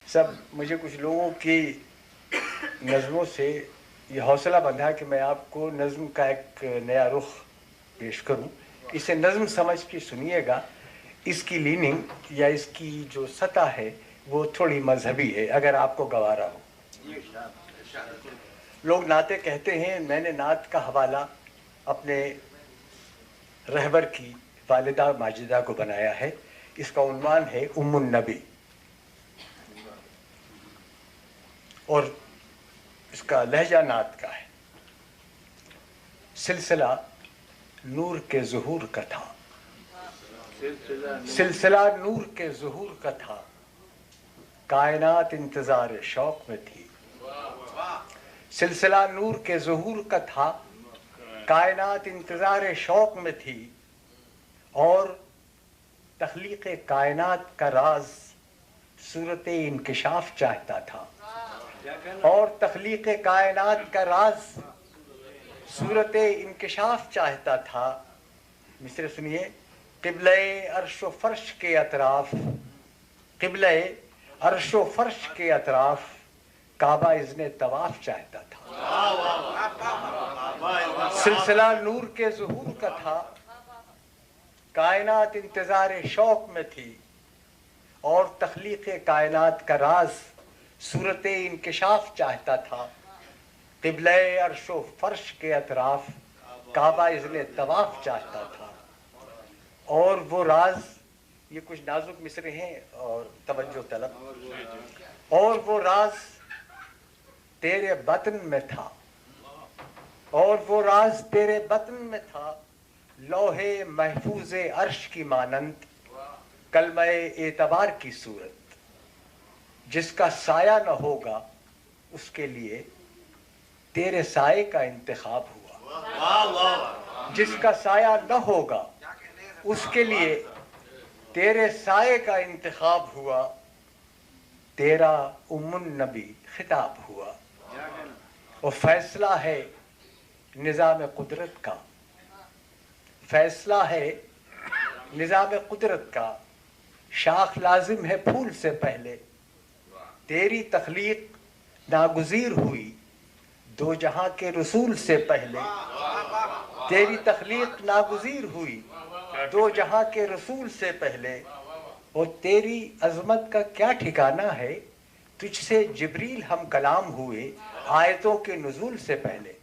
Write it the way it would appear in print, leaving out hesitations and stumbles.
सब मुझे कुछ लोगों की नज़मों से ये हौसला बंधा कि मैं आपको नज़्म का एक नया रुख पेश करूं। इसे नज़्म समझ के सुनिएगा। इसकी लीनिंग या इसकी जो सतह है वो थोड़ी मजहबी है, अगर आपको गवारा हो। लोग नाते कहते हैं, मैंने नात का हवाला अपने रहबर की वालिदा माजिदा को बनाया है। इसका उन्वान है उम्मुन नबी और इसका लहजा नात का है। सिलसिला नूर के ज़ुहूर का था, सिलसिला नूर के ज़ुहूर का था, कायनात इंतज़ार शौक में थी। सिलसिला नूर के ज़ुहूर का था, कायनात इंतज़ार शौक में थी, और तख्लीक़ कायनात का राज सूरत इंकिशाफ चाहता था, और तख्लीक़ कायनात का राज सूरत इंकिशाफ चाहता था। मिसरे सुनिए। क़िबले अर्शो फर्श के अतराफ, क़िबले अर्शो फर्श के अतराफ, काबा इज़्ने तवाफ चाहता था। सिलसिला नूर के ज़ुहूर का था, कायनात इंतज़ार शौक में थी, और तख्लीक़ कायनात का राज सूरत इंकिशाफ चाहता था। क़िबले अर्शो फर्श के अतराफ, काबा इज़्ने तवाफ चाहता था। और वो राज, ये कुछ नाजुक मिसरे हैं और तवज्जो तलब। और वो राज तेरे बतन में था, और वो राज तेरे बतन में था, लौहे महफूज अर्श की मानंद, कलमे एतबार की सूरत। जिसका साया न होगा उसके लिए तेरे साये का इंतखाब हुआ। जिसका साया न होगा उसके लिए तेरे साये का इंतखाब हुआ। तेरा उम्मुन नबी खिताब हुआ। और फैसला है निज़ाम कुदरत का, फैसला है निज़ाम कुदरत का, शाख लाजिम है फूल से पहले। तेरी तख्लीक नागुज़ीर हुई दो जहां के रसूल से पहले। तेरी तख्लीक नागुज़ीर हुई दो जहां के रसूल से पहले। और तेरी अज़मत का क्या ठिकाना है, तुझसे जिब्रील हम कलाम हुए आयतों के नुज़ूल से पहले।